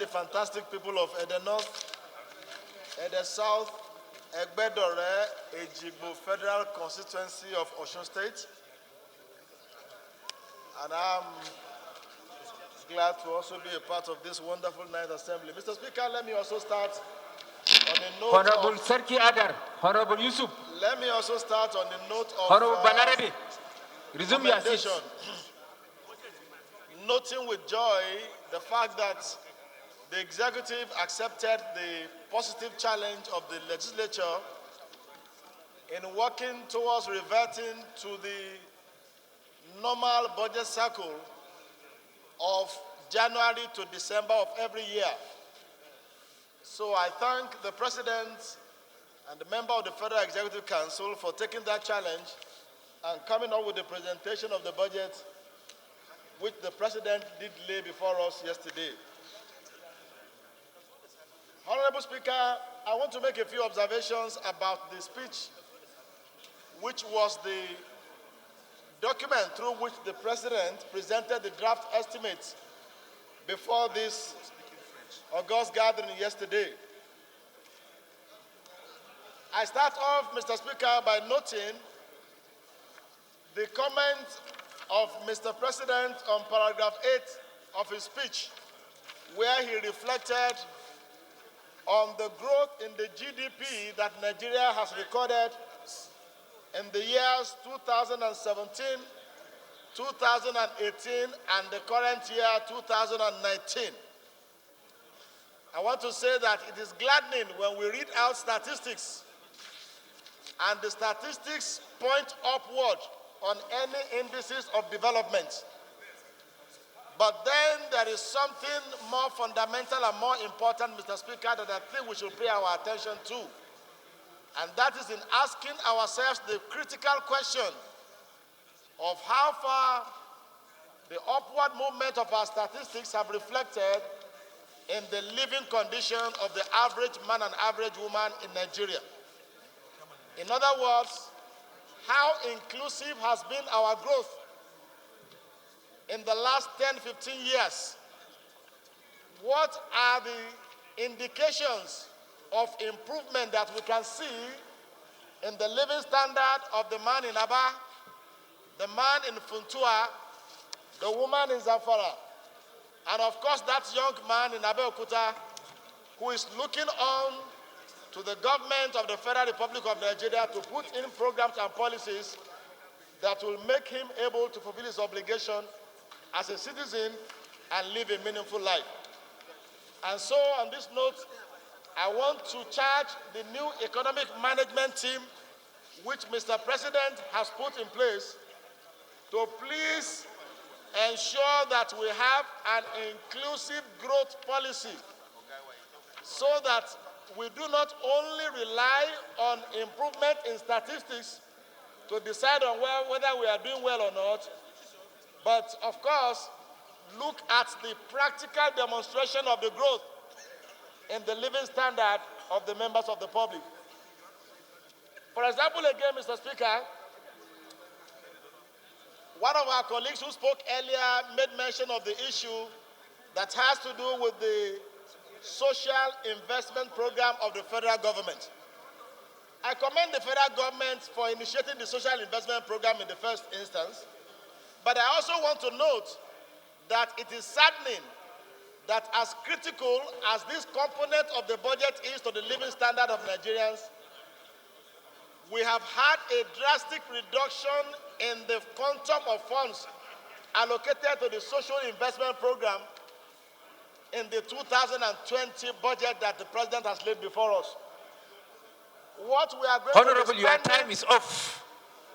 the fantastic people of Ede North, Ede South, Egbedore, Ejigbo Federal Constituency of Osun State. And I'm glad to also be a part of this wonderful ninth assembly. Mr. Speaker, let me also start on a note Honorable Serki Adar, Honorable Yusuf. Let me also start on the note of Honorable Banarabe, resume your seat. Noting with joy the fact that the executive accepted the positive challenge of the legislature in working towards reverting to the normal budget cycle of January to December of every year. So I thank the President and the member of the Federal Executive Council for taking that challenge and coming up with the presentation of the budget which the President did lay before us yesterday. Honorable Speaker, I want to make a few observations about the speech, which was the document through which the President presented the draft estimates before this August gathering yesterday. I start off, Mr. Speaker, by noting the comment of Mr. President on paragraph 8 of his speech, where he reflected on the growth in the GDP that Nigeria has recorded in the years 2017, 2018, and the current year, 2019. I want to say that it is gladdening when we read out statistics and the statistics point upward on any indices of development. But then there is something more fundamental and more important, Mr. Speaker, that I think we should pay our attention to. And that is in asking ourselves the critical question of how far the upward movement of our statistics have reflected in the living condition of the average man and average woman in Nigeria. In other words, how inclusive has been our growth in the last 10, 15 years? What are the indications of improvement that we can see in the living standard of the man in Aba, the man in Funtua, the woman in Zamfara, and of course that young man in Abeokuta who is looking on to the government of the Federal Republic of Nigeria to put in programs and policies that will make him able to fulfill his obligation as a citizen and live a meaningful life. And so on this note, I want to charge the new economic management team, which Mr. President has put in place, to please ensure that we have an inclusive growth policy so that we do not only rely on improvement in statistics to decide on whether we are doing well or not, but of course, look at the practical demonstration of the growth in the living standard of the members of the public. For example, again, Mr. Speaker, one of our colleagues who spoke earlier made mention of the issue that has to do with the social investment program of the federal government. I commend the federal government for initiating the social investment program in the first instance, but I also want to note that it is saddening that as critical as this component of the budget is to the living standard of Nigerians, we have had a drastic reduction in the quantum of funds allocated to the social investment program in the 2020 budget that the President has laid before us. What we are going Honorable, to your time is off.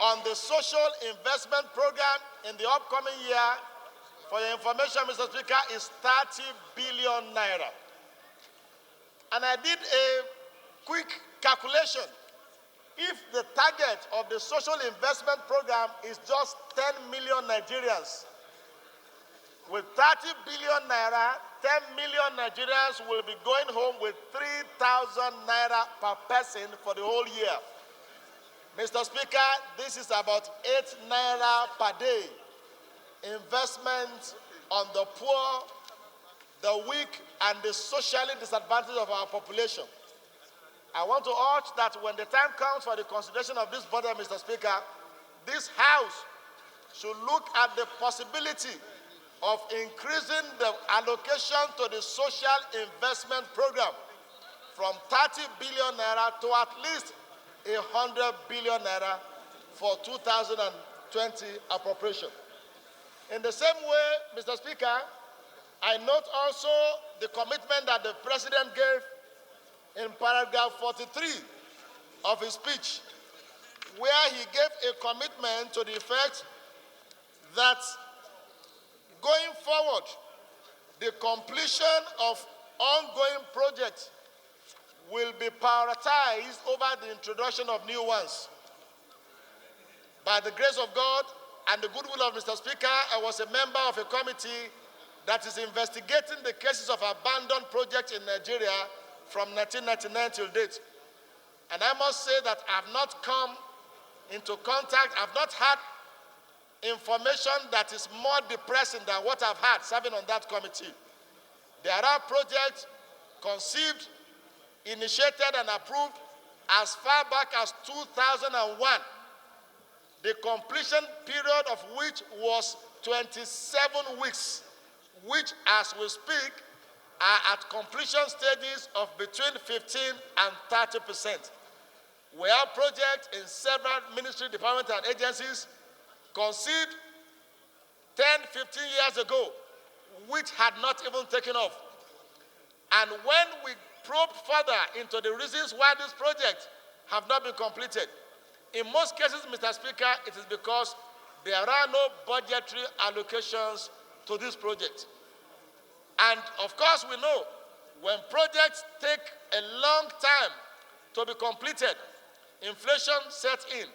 On the social investment program in the upcoming year, for your information, Mr. Speaker, is 30 billion naira. And I did a quick calculation. If the target of the social investment program is just 10 million Nigerians, with 30 billion naira, 10 million Nigerians will be going home with 3,000 naira per person for the whole year. Mr. Speaker, this is about 8 naira per day investment on the poor, the weak, and the socially disadvantaged of our population. I want to urge that when the time comes for the consideration of this body, Mr. Speaker, this House should look at the possibility of increasing the allocation to the social investment program from 30 billion naira to at least 100 billion naira for 2020 appropriation. In the same way, Mr. Speaker, I note also the commitment that the President gave in paragraph 43 of his speech, where he gave a commitment to the effect that going forward, the completion of ongoing projects will be prioritized over the introduction of new ones. By the grace of God and the goodwill of Mr. Speaker, I was a member of a committee that is investigating the cases of abandoned projects in Nigeria from 1999 till date. And I must say that I have not come into contact, I have not had information that is more depressing than what I've had serving on that committee. There are projects conceived, initiated, and approved as far back as 2001, the completion period of which was 27 weeks, which, as we speak, are at completion stages of between 15 and 30%. We have projects in several ministry departments and agencies conceived 10, 15 years ago, which had not even taken off. And when we probe further into the reasons why these projects have not been completed, in most cases, Mr. Speaker, it is because there are no budgetary allocations to this project. And of course, we know when projects take a long time to be completed, inflation sets in.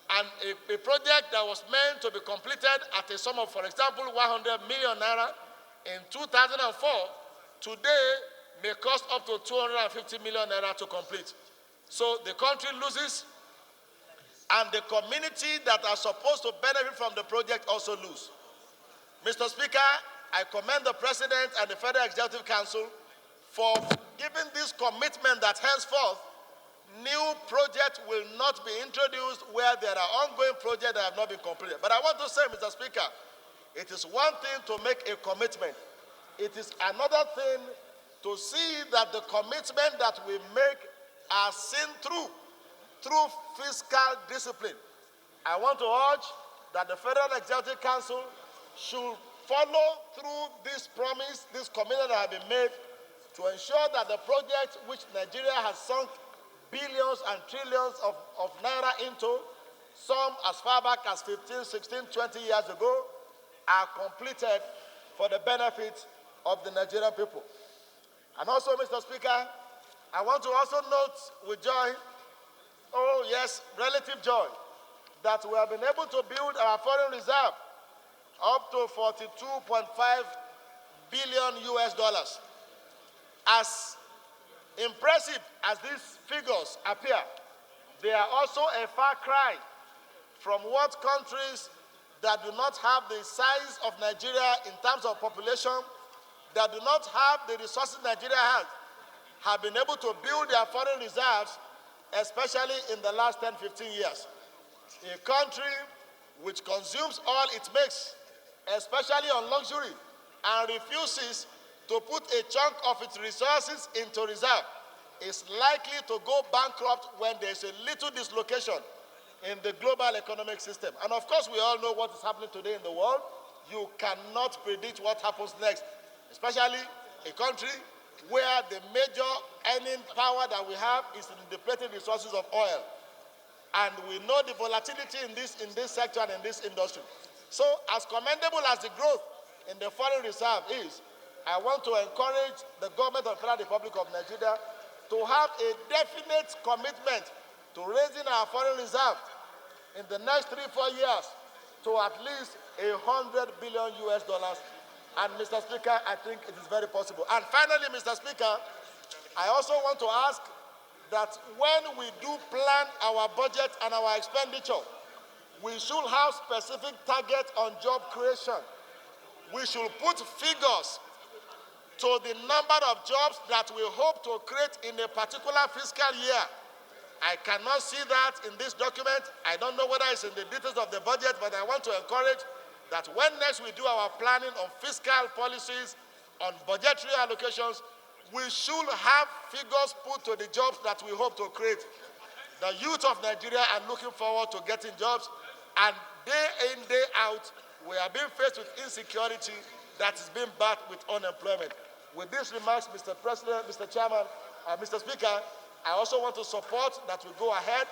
And a project that was meant to be completed at a sum of, for example, 100 million naira in 2004, today may cost up to 250 million naira to complete. So the country loses, and the community that are supposed to benefit from the project also lose. Mr. Speaker, I commend the President and the Federal Executive Council for giving this commitment that henceforth new projects will not be introduced where there are ongoing projects that have not been completed. But I want to say, Mr. Speaker, it is one thing to make a commitment. It is another thing to see that the commitment that we make are seen through fiscal discipline. I want to urge that the Federal Executive Council should follow through this promise, this commitment that has been made to ensure that the projects which Nigeria has sunk billions and trillions of naira into, some as far back as 15, 16, 20 years ago, are completed for the benefit of the Nigerian people. And also, Mr. Speaker, I want to also note with joy, oh yes, relative joy, that we have been able to build our foreign reserve up to 42.5 billion US dollars. As impressive as these figures appear, they are also a far cry from what countries that do not have the size of Nigeria in terms of population, that do not have the resources Nigeria has, have been able to build their foreign reserves, especially in the last 10, 15 years. A country which consumes all it makes, especially on luxury, and refuses to put a chunk of its resources into reserve, is likely to go bankrupt when there is a little dislocation in the global economic system. And of course, we all know what is happening today in the world. You cannot predict what happens next, especially a country where the major earning power that we have is in depleting resources of oil. And we know the volatility in this sector and in this industry. So as commendable as the growth in the foreign reserve is, I want to encourage the government of the Federal Republic of Nigeria to have a definite commitment to raising our foreign reserve in the next 3-4 years to at least 100 billion US dollars. And Mr. Speaker, I think it is very possible. And finally, Mr. Speaker, I also want to ask that when we do plan our budget and our expenditure, we should have specific targets on job creation. We should put figures to the number of jobs that we hope to create in a particular fiscal year. I cannot see that in this document. I don't know whether it's in the details of the budget, but I want to encourage that when next we do our planning on fiscal policies, on budgetary allocations, we should have figures put to the jobs that we hope to create. The youth of Nigeria are looking forward to getting jobs, and day in, day out, we are being faced with insecurity that is being backed with unemployment. With these remarks, Mr. President, Mr. Chairman, Mr. Speaker, I also want to support that we go ahead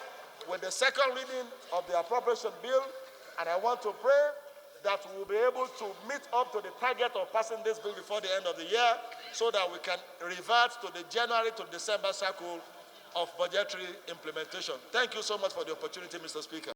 with the second reading of the appropriation bill, and I want to pray that we will be able to meet up to the target of passing this bill before the end of the year so that we can revert to the January to December cycle of budgetary implementation. Thank you so much for the opportunity, Mr. Speaker.